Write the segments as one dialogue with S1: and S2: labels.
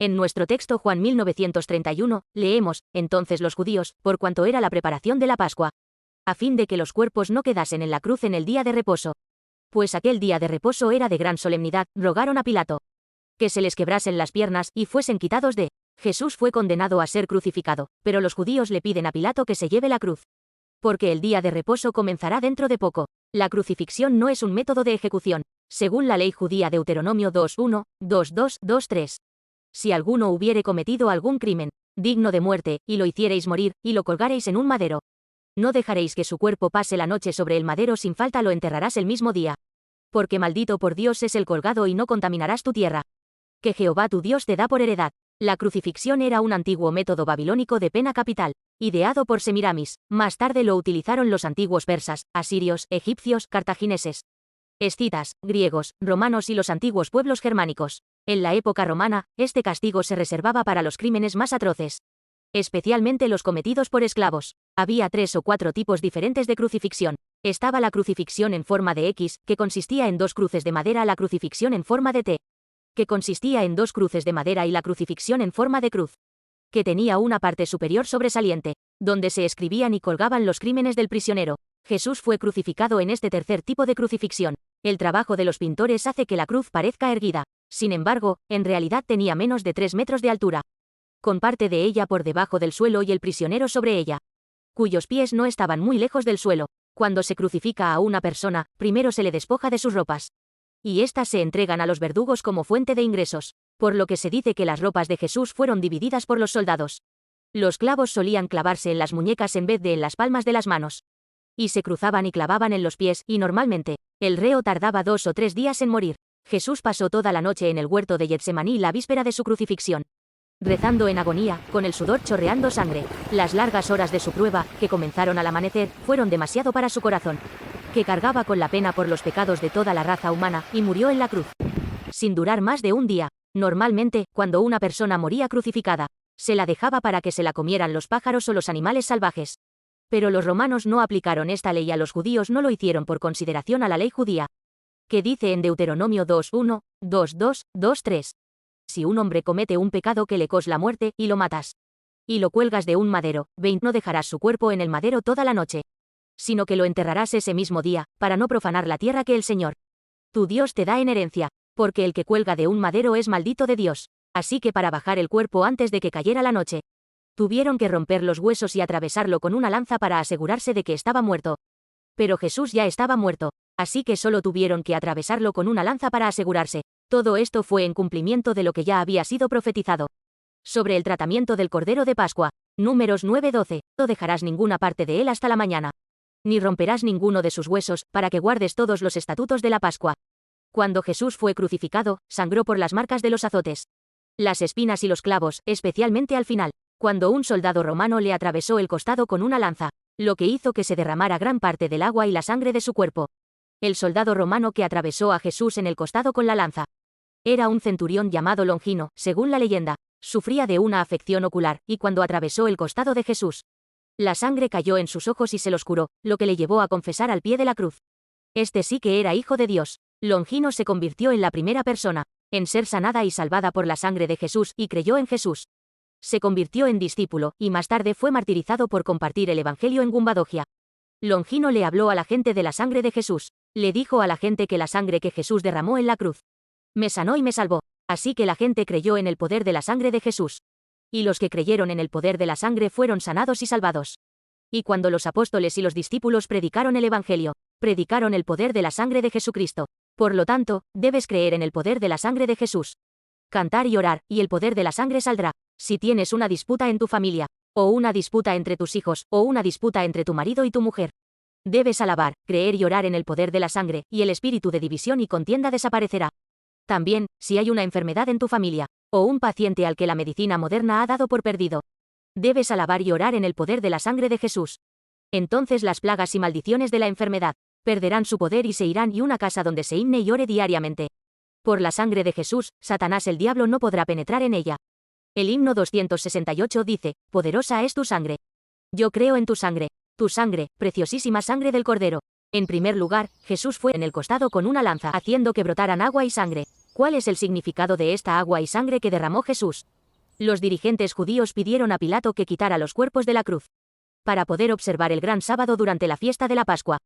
S1: En nuestro texto Juan 1931, leemos, entonces los judíos, por cuanto era la preparación de la Pascua, a fin de que los cuerpos no quedasen en la cruz en el día de reposo. Pues aquel día de reposo era de gran solemnidad, rogaron a Pilato que se les quebrasen las piernas y fuesen quitados de. Jesús fue condenado a ser crucificado, pero los judíos le piden a Pilato que se lleve la cruz. Porque el día de reposo comenzará dentro de poco. La crucifixión no es un método de ejecución, según la ley judía Deuteronomio 2:1, 2:2, 2:3. Si alguno hubiere cometido algún crimen digno de muerte, y lo hiciereis morir, y lo colgareis en un madero, no dejaréis que su cuerpo pase la noche sobre el madero, sin falta lo enterrarás el mismo día. Porque maldito por Dios es el colgado y no contaminarás tu tierra, que Jehová tu Dios te da por heredad. La crucifixión era un antiguo método babilónico de pena capital, ideado por Semiramis. Más tarde lo utilizaron los antiguos persas, asirios, egipcios, cartagineses, escitas, griegos, romanos y los antiguos pueblos germánicos. En la época romana, este castigo se reservaba para los crímenes más atroces, especialmente los cometidos por esclavos. Había 3 o 4 tipos diferentes de crucifixión. Estaba la crucifixión en forma de X, que consistía en 2 cruces de madera, la crucifixión en forma de T, que consistía en 2 cruces de madera, y la crucifixión en forma de cruz, que tenía una parte superior sobresaliente, donde se escribían y colgaban los crímenes del prisionero. Jesús fue crucificado en este tercer tipo de crucifixión. El trabajo de los pintores hace que la cruz parezca erguida. Sin embargo, en realidad tenía menos de 3 metros de altura, con parte de ella por debajo del suelo y el prisionero sobre ella, cuyos pies no estaban muy lejos del suelo. Cuando se crucifica a una persona, primero se le despoja de sus ropas, y éstas se entregan a los verdugos como fuente de ingresos, por lo que se dice que las ropas de Jesús fueron divididas por los soldados. Los clavos solían clavarse en las muñecas en vez de en las palmas de las manos, y se cruzaban y clavaban en los pies, y normalmente, el reo tardaba 2 o 3 días en morir. Jesús pasó toda la noche en el huerto de Getsemaní la víspera de su crucifixión, rezando en agonía, con el sudor chorreando sangre. Las largas horas de su prueba, que comenzaron al amanecer, fueron demasiado para su corazón, que cargaba con la pena por los pecados de toda la raza humana, y murió en la cruz, sin durar más de un día. Normalmente, cuando una persona moría crucificada, se la dejaba para que se la comieran los pájaros o los animales salvajes. Pero los romanos no aplicaron esta ley a los judíos, no lo hicieron por consideración a la ley judía, que dice en Deuteronomio 2:1, 2:2, 2:3. Si un hombre comete un pecado que le cause la muerte, y lo matas, y lo cuelgas de un madero, 20, no dejarás su cuerpo en el madero toda la noche, sino que lo enterrarás ese mismo día, para no profanar la tierra que el Señor tu Dios te da en herencia, porque el que cuelga de un madero es maldito de Dios. Así que para bajar el cuerpo antes de que cayera la noche, tuvieron que romper los huesos y atravesarlo con una lanza para asegurarse de que estaba muerto. Pero Jesús ya estaba muerto, así que solo tuvieron que atravesarlo con una lanza para asegurarse. Todo esto fue en cumplimiento de lo que ya había sido profetizado sobre el tratamiento del Cordero de Pascua. Números 9:12. No dejarás ninguna parte de él hasta la mañana, ni romperás ninguno de sus huesos, para que guardes todos los estatutos de la Pascua. Cuando Jesús fue crucificado, sangró por las marcas de los azotes, las espinas y los clavos, especialmente al final, cuando un soldado romano le atravesó el costado con una lanza, lo que hizo que se derramara gran parte del agua y la sangre de su cuerpo. El soldado romano que atravesó a Jesús en el costado con la lanza era un centurión llamado Longino. Según la leyenda, sufría de una afección ocular, y cuando atravesó el costado de Jesús, la sangre cayó en sus ojos y se los curó, lo que le llevó a confesar al pie de la cruz: este sí que era hijo de Dios. Longino se convirtió en la primera persona en ser sanada y salvada por la sangre de Jesús, y creyó en Jesús. Se convirtió en discípulo, y más tarde fue martirizado por compartir el evangelio en Gumbadogia. Longino le habló a la gente de la sangre de Jesús. Le dijo a la gente que la sangre que Jesús derramó en la cruz me sanó y me salvó. Así que la gente creyó en el poder de la sangre de Jesús. Y los que creyeron en el poder de la sangre fueron sanados y salvados. Y cuando los apóstoles y los discípulos predicaron el evangelio, predicaron el poder de la sangre de Jesucristo. Por lo tanto, debes creer en el poder de la sangre de Jesús. Cantar y orar, y el poder de la sangre saldrá. Si tienes una disputa en tu familia, o una disputa entre tus hijos, o una disputa entre tu marido y tu mujer, debes alabar, creer y orar en el poder de la sangre, y el espíritu de división y contienda desaparecerá. También, si hay una enfermedad en tu familia, o un paciente al que la medicina moderna ha dado por perdido, debes alabar y orar en el poder de la sangre de Jesús. Entonces las plagas y maldiciones de la enfermedad perderán su poder y se irán, y una casa donde se himne y ore diariamente por la sangre de Jesús, Satanás el diablo no podrá penetrar en ella. El himno 268 dice: poderosa es tu sangre. Yo creo en tu sangre, preciosísima sangre del Cordero. En primer lugar, Jesús fue en el costado con una lanza, haciendo que brotaran agua y sangre. ¿Cuál es el significado de esta agua y sangre que derramó Jesús? Los dirigentes judíos pidieron a Pilato que quitara los cuerpos de la cruz, para poder observar el gran sábado durante la fiesta de la Pascua.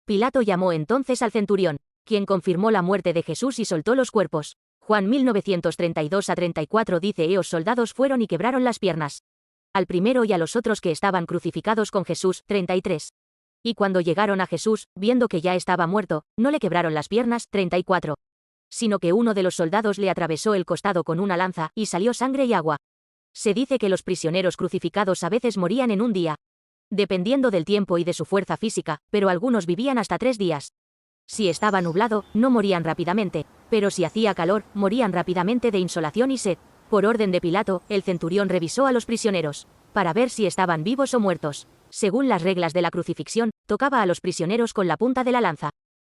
S1: Pilato llamó entonces al centurión, quien confirmó la muerte de Jesús y soltó los cuerpos. Juan 1932-34 dice: Eos soldados fueron y quebraron las piernas al primero y a los otros que estaban crucificados con Jesús. 33. Y cuando llegaron a Jesús, viendo que ya estaba muerto, no le quebraron las piernas. 34. Sino que uno de los soldados le atravesó el costado con una lanza, y salió sangre y agua. Se dice que los prisioneros crucificados a veces morían en un día, dependiendo del tiempo y de su fuerza física, pero algunos vivían hasta 3 días. Si estaba nublado, no morían rápidamente, pero si hacía calor, morían rápidamente de insolación y sed. Por orden de Pilato, el centurión revisó a los prisioneros, para ver si estaban vivos o muertos. Según las reglas de la crucifixión, tocaba a los prisioneros con la punta de la lanza.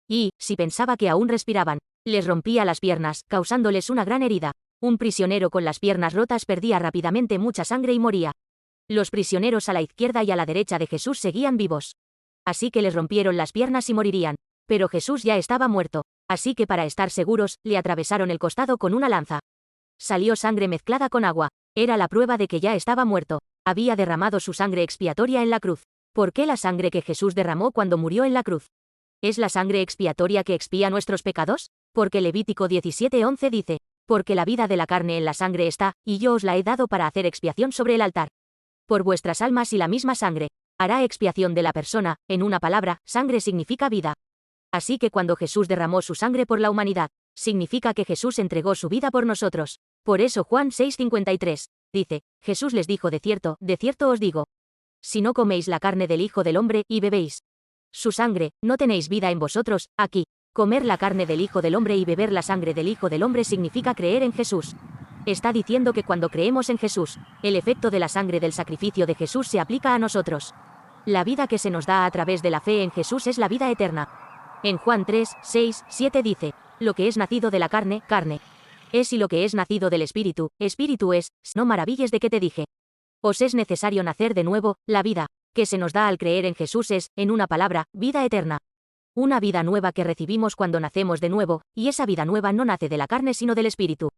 S1: Y, si pensaba que aún respiraban, les rompía las piernas, causándoles una gran herida. Un prisionero con las piernas rotas perdía rápidamente mucha sangre y moría. Los prisioneros a la izquierda y a la derecha de Jesús seguían vivos. Así que les rompieron las piernas y morirían. Pero Jesús ya estaba muerto, así que para estar seguros, le atravesaron el costado con una lanza. Salió sangre mezclada con agua. Era la prueba de que ya estaba muerto. Había derramado su sangre expiatoria en la cruz. ¿Por qué la sangre que Jesús derramó cuando murió en la cruz? ¿Es la sangre expiatoria que expía nuestros pecados? Porque Levítico 17:11 dice: porque la vida de la carne en la sangre está, y yo os la he dado para hacer expiación sobre el altar. Por vuestras almas y la misma sangre hará expiación de la persona. En una palabra, sangre significa vida. Así que cuando Jesús derramó su sangre por la humanidad, significa que Jesús entregó su vida por nosotros. Por eso Juan 6:53 dice: Jesús les dijo: de cierto os digo, si no coméis la carne del Hijo del Hombre y bebéis su sangre, no tenéis vida en vosotros. Aquí, comer la carne del Hijo del Hombre y beber la sangre del Hijo del Hombre significa creer en Jesús. Está diciendo que cuando creemos en Jesús, el efecto de la sangre del sacrificio de Jesús se aplica a nosotros. La vida que se nos da a través de la fe en Jesús es la vida eterna. En Juan 3:6-7 dice: lo que es nacido de la carne, carne es, y lo que es nacido del Espíritu, Espíritu es. No maravilles de que te dije: os es necesario nacer de nuevo. La vida que se nos da al creer en Jesús es, en una palabra, vida eterna. Una vida nueva que recibimos cuando nacemos de nuevo, y esa vida nueva no nace de la carne sino del Espíritu.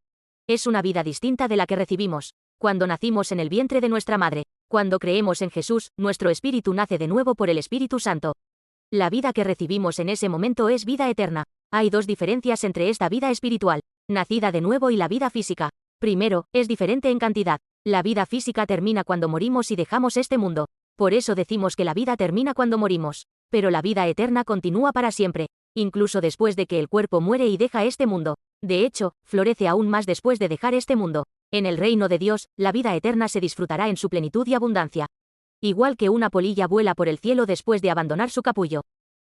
S1: Es una vida distinta de la que recibimos cuando nacimos en el vientre de nuestra madre. Cuando creemos en Jesús, nuestro espíritu nace de nuevo por el Espíritu Santo. La vida que recibimos en ese momento es vida eterna. Hay 2 diferencias entre esta vida espiritual, nacida de nuevo, y la vida física. Primero, es diferente en cantidad. La vida física termina cuando morimos y dejamos este mundo. Por eso decimos que la vida termina cuando morimos. Pero la vida eterna continúa para siempre, incluso después de que el cuerpo muere y deja este mundo. De hecho, florece aún más después de dejar este mundo. En el reino de Dios, la vida eterna se disfrutará en su plenitud y abundancia. Igual que una polilla vuela por el cielo después de abandonar su capullo.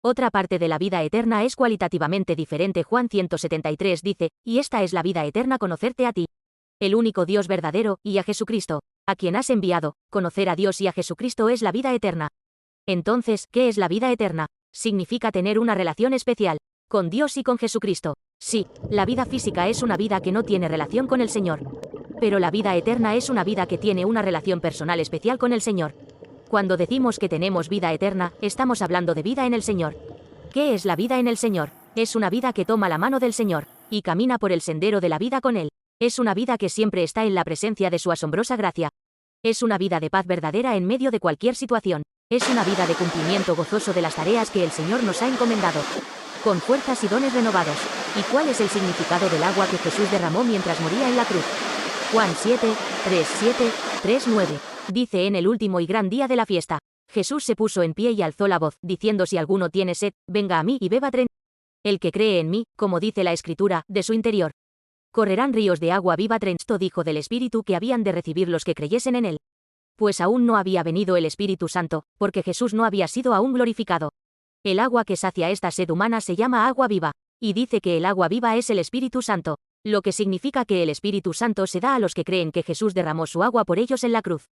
S1: Otra parte de la vida eterna es cualitativamente diferente. Juan 173 dice: y esta es la vida eterna, conocerte a ti, el único Dios verdadero, y a Jesucristo, a quien has enviado. Conocer a Dios y a Jesucristo es la vida eterna. Entonces, ¿qué es la vida eterna? Significa tener una relación especial con Dios y con Jesucristo. Sí, la vida física es una vida que no tiene relación con el Señor. Pero la vida eterna es una vida que tiene una relación personal especial con el Señor. Cuando decimos que tenemos vida eterna, estamos hablando de vida en el Señor. ¿Qué es la vida en el Señor? Es una vida que toma la mano del Señor y camina por el sendero de la vida con Él. Es una vida que siempre está en la presencia de su asombrosa gracia. Es una vida de paz verdadera en medio de cualquier situación. Es una vida de cumplimiento gozoso de las tareas que el Señor nos ha encomendado, con fuerzas y dones renovados. ¿Y cuál es el significado del agua que Jesús derramó mientras moría en la cruz? Juan 7:3-7-3-9 dice: en el último y gran día de la fiesta, Jesús se puso en pie y alzó la voz, diciendo: si alguno tiene sed, venga a mí y beba. El que cree en mí, como dice la Escritura, de su interior correrán ríos de agua viva. Esto dijo del Espíritu que habían de recibir los que creyesen en él. Pues aún no había venido el Espíritu Santo, porque Jesús no había sido aún glorificado. El agua que sacia esta sed humana se llama agua viva, y dice que el agua viva es el Espíritu Santo, lo que significa que el Espíritu Santo se da a los que creen que Jesús derramó su agua por ellos en la cruz.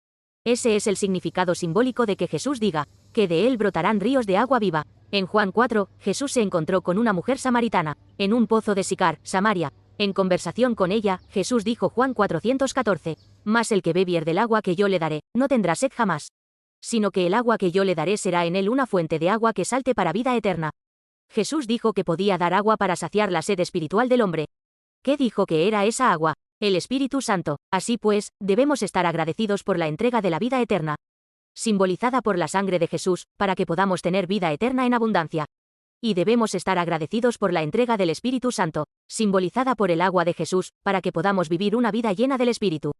S1: Ese es el significado simbólico de que Jesús diga que de él brotarán ríos de agua viva. En Juan 4, Jesús se encontró con una mujer samaritana, en un pozo de Sicar, Samaria. En conversación con ella, Jesús dijo: Juan 4:14, mas el que bebiere del agua que yo le daré, no tendrá sed jamás, sino que el agua que yo le daré será en él una fuente de agua que salte para vida eterna. Jesús dijo que podía dar agua para saciar la sed espiritual del hombre. ¿Qué dijo que era esa agua? El Espíritu Santo. Así pues, debemos estar agradecidos por la entrega de la vida eterna, simbolizada por la sangre de Jesús, para que podamos tener vida eterna en abundancia. Y debemos estar agradecidos por la entrega del Espíritu Santo, simbolizada por el agua de Jesús, para que podamos vivir una vida llena del Espíritu.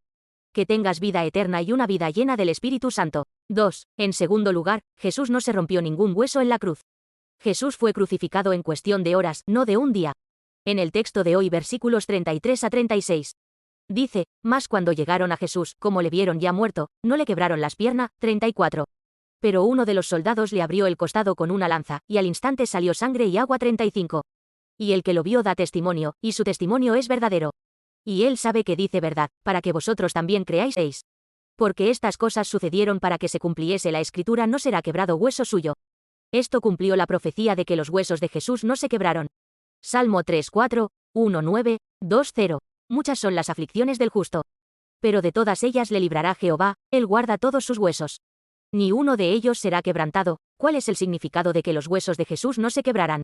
S1: Que tengas vida eterna y una vida llena del Espíritu Santo. 2. En segundo lugar, Jesús no se rompió ningún hueso en la cruz. Jesús fue crucificado en cuestión de horas, no de un día. En el texto de hoy, versículos 33 a 36. Dice, mas cuando llegaron a Jesús, como le vieron ya muerto, no le quebraron las piernas. 34. Pero uno de los soldados le abrió el costado con una lanza, y al instante salió sangre y agua. 35. Y el que lo vio da testimonio, y su testimonio es verdadero. Y él sabe que dice verdad, para que vosotros también creáis. Porque estas cosas sucedieron para que se cumpliese la Escritura: no será quebrado hueso suyo. Esto cumplió la profecía de que los huesos de Jesús no se quebraron. Salmo 3:4, 1:9, 2:0. Muchas son las aflicciones del justo, pero de todas ellas le librará Jehová, él guarda todos sus huesos. Ni uno de ellos será quebrantado. ¿Cuál es el significado de que los huesos de Jesús no se quebraran?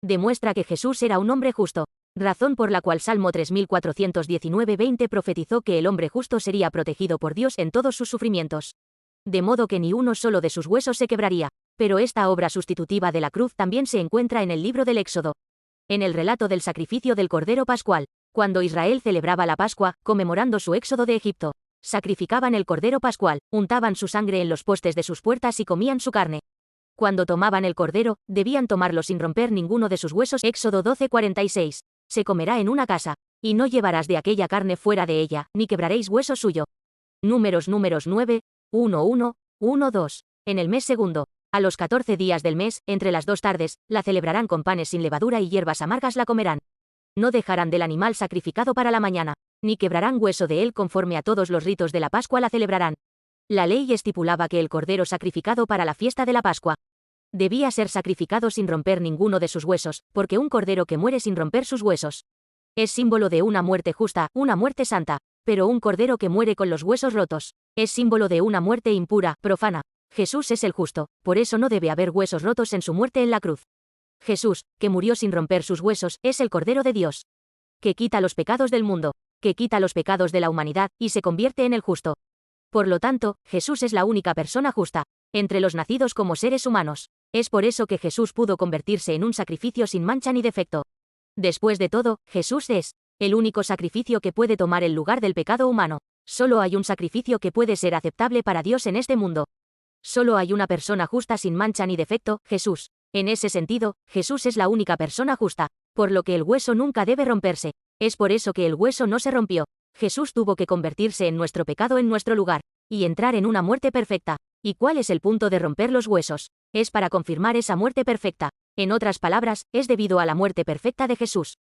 S1: Demuestra que Jesús era un hombre justo, razón por la cual Salmo 3419:20 profetizó que el hombre justo sería protegido por Dios en todos sus sufrimientos. De modo que ni uno solo de sus huesos se quebraría. Pero esta obra sustitutiva de la cruz también se encuentra en el libro del Éxodo, en el relato del sacrificio del Cordero Pascual. Cuando Israel celebraba la Pascua, conmemorando su éxodo de Egipto, sacrificaban el Cordero Pascual, untaban su sangre en los postes de sus puertas y comían su carne. Cuando tomaban el cordero, debían tomarlo sin romper ninguno de sus huesos. Éxodo 12:46. Se comerá en una casa, y no llevarás de aquella carne fuera de ella, ni quebraréis hueso suyo. Números 9, 1:1, 1:2. En el mes segundo, a los 14 días del mes, entre las 2 tardes, la celebrarán con panes sin levadura y hierbas amargas la comerán. No dejarán del animal sacrificado para la mañana, ni quebrarán hueso de él. Conforme a todos los ritos de la Pascua la celebrarán. La ley estipulaba que el cordero sacrificado para la fiesta de la Pascua debía ser sacrificado sin romper ninguno de sus huesos, porque un cordero que muere sin romper sus huesos es símbolo de una muerte justa, una muerte santa, pero un cordero que muere con los huesos rotos es símbolo de una muerte impura, profana. Jesús es el justo, por eso no debe haber huesos rotos en su muerte en la cruz. Jesús, que murió sin romper sus huesos, es el Cordero de Dios, que quita los pecados del mundo, que quita los pecados de la humanidad, y se convierte en el justo. Por lo tanto, Jesús es la única persona justa entre los nacidos como seres humanos. Es por eso que Jesús pudo convertirse en un sacrificio sin mancha ni defecto. Después de todo, Jesús es el único sacrificio que puede tomar el lugar del pecado humano. Solo hay un sacrificio que puede ser aceptable para Dios en este mundo. Solo hay una persona justa sin mancha ni defecto, Jesús. En ese sentido, Jesús es la única persona justa, por lo que el hueso nunca debe romperse. Es por eso que el hueso no se rompió. Jesús tuvo que convertirse en nuestro pecado en nuestro lugar, y entrar en una muerte perfecta. ¿Y cuál es el punto de romper los huesos? Es para confirmar esa muerte perfecta. En otras palabras, es debido a la muerte perfecta de Jesús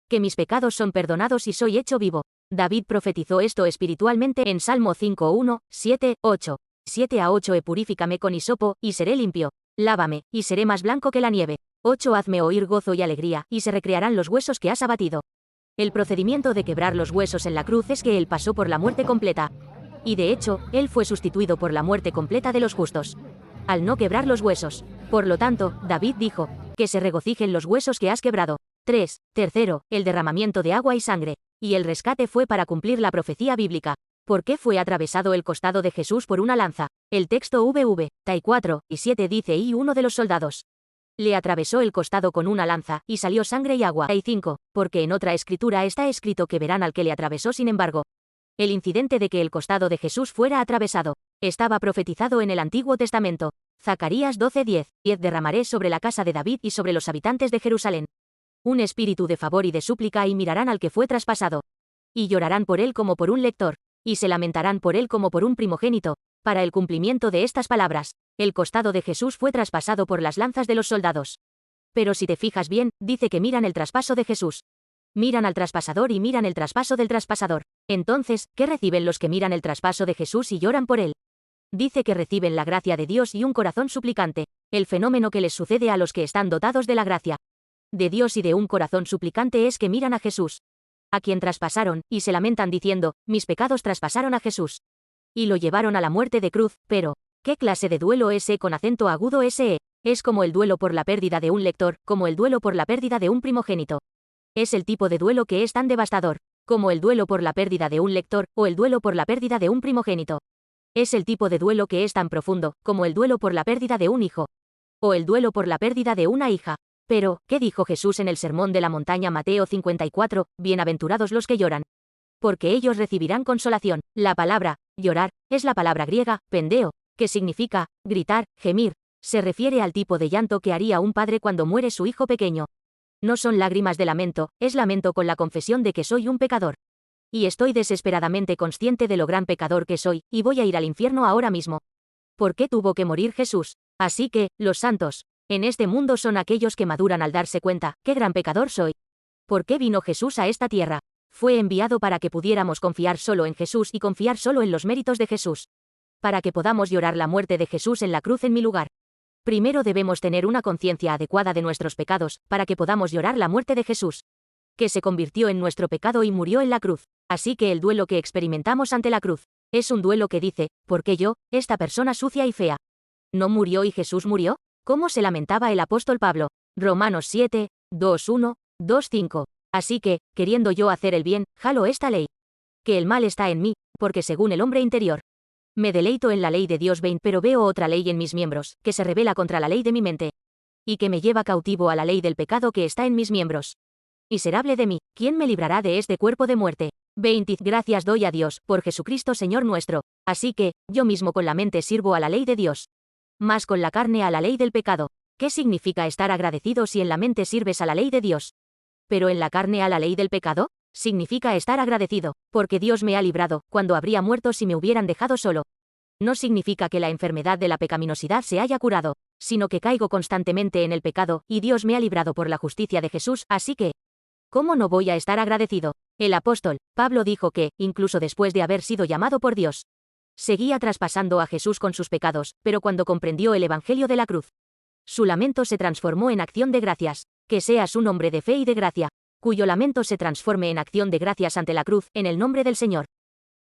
S1: que mis pecados son perdonados y soy hecho vivo. David profetizó esto espiritualmente en Salmo 5:1, 7, 8. 7-8 purifícame con hisopo, y seré limpio. Lávame, y seré más blanco que la nieve. 8 Hazme oír gozo y alegría, y se recrearán los huesos que has abatido. El procedimiento de quebrar los huesos en la cruz es que Él pasó por la muerte completa. Y de hecho, Él fue sustituido por la muerte completa de los justos, al no quebrar los huesos. Por lo tanto, David dijo, que se regocijen los huesos que has quebrado. 3. Tercero, el derramamiento de agua y sangre. Y el rescate fue para cumplir la profecía bíblica. ¿Por qué fue atravesado el costado de Jesús por una lanza? El texto VV, Tai 4 y 7 dice: y uno de los soldados le atravesó el costado con una lanza, y salió sangre y agua. Tai 5, porque en otra escritura está escrito que verán al que le atravesó. Sin embargo, el incidente de que el costado de Jesús fuera atravesado estaba profetizado en el Antiguo Testamento. Zacarías 12:10. Derramaré sobre la casa de David y sobre los habitantes de Jerusalén un espíritu de favor y de súplica, y mirarán al que fue traspasado, y llorarán por él como por un lector, y se lamentarán por él como por un primogénito. Para el cumplimiento de estas palabras, el costado de Jesús fue traspasado por las lanzas de los soldados. Pero si te fijas bien, dice que miran el traspaso de Jesús. Miran al traspasador y miran el traspaso del traspasador. Entonces, ¿qué reciben los que miran el traspaso de Jesús y lloran por él? Dice que reciben la gracia de Dios y un corazón suplicante, el fenómeno que les sucede a los que están dotados de la gracia de Dios y de un corazón suplicante es que miran a Jesús, a quien traspasaron, y se lamentan diciendo: mis pecados traspasaron a Jesús y lo llevaron a la muerte de cruz. Pero, ¿qué clase de duelo ese con acento agudo ese? Es como el duelo por la pérdida de un lector, como el duelo por la pérdida de un primogénito. Es el tipo de duelo que es tan devastador, como el duelo por la pérdida de un lector, o el duelo por la pérdida de un primogénito. Es el tipo de duelo que es tan profundo, como el duelo por la pérdida de un hijo, o el duelo por la pérdida de una hija. Pero, ¿qué dijo Jesús en el Sermón de la Montaña Mateo 54? Bienaventurados los que lloran, porque ellos recibirán consolación. La palabra, llorar, es la palabra griega, pendeo, que significa, gritar, gemir. Se refiere al tipo de llanto que haría un padre cuando muere su hijo pequeño. No son lágrimas de lamento, es lamento con la confesión de que soy un pecador. Y estoy desesperadamente consciente de lo gran pecador que soy, y voy a ir al infierno ahora mismo. ¿Por qué tuvo que morir Jesús? Así que, los santos, en este mundo son aquellos que maduran al darse cuenta, qué gran pecador soy. ¿Por qué vino Jesús a esta tierra? Fue enviado para que pudiéramos confiar solo en Jesús y confiar solo en los méritos de Jesús. Para que podamos llorar la muerte de Jesús en la cruz en mi lugar. Primero debemos tener una conciencia adecuada de nuestros pecados, para que podamos llorar la muerte de Jesús, que se convirtió en nuestro pecado y murió en la cruz. Así que el duelo que experimentamos ante la cruz, es un duelo que dice, ¿por qué yo, esta persona sucia y fea? ¿No murió y Jesús murió? ¿Cómo se lamentaba el apóstol Pablo? Romanos 7, 2:1, 2:5. Así que, queriendo yo hacer el bien, jalo esta ley. Que el mal está en mí, porque según el hombre interior, me deleito en la ley de Dios 20, pero veo otra ley en mis miembros, que se rebela contra la ley de mi mente, y que me lleva cautivo a la ley del pecado que está en mis miembros. Miserable de mí, ¿quién me librará de este cuerpo de muerte? 20. Gracias doy a Dios, por Jesucristo Señor nuestro. Así que, yo mismo con la mente sirvo a la ley de Dios, más con la carne a la ley del pecado. ¿Qué significa estar agradecido si en la mente sirves a la ley de Dios, pero en la carne a la ley del pecado? Significa estar agradecido, porque Dios me ha librado, cuando habría muerto si me hubieran dejado solo. No significa que la enfermedad de la pecaminosidad se haya curado, sino que caigo constantemente en el pecado, y Dios me ha librado por la justicia de Jesús, así que, ¿cómo no voy a estar agradecido? El apóstol Pablo dijo que, incluso después de haber sido llamado por Dios, seguía traspasando a Jesús con sus pecados, pero cuando comprendió el evangelio de la cruz, su lamento se transformó en acción de gracias. Que seas un hombre de fe y de gracia, cuyo lamento se transforme en acción de gracias ante la cruz, en el nombre del Señor.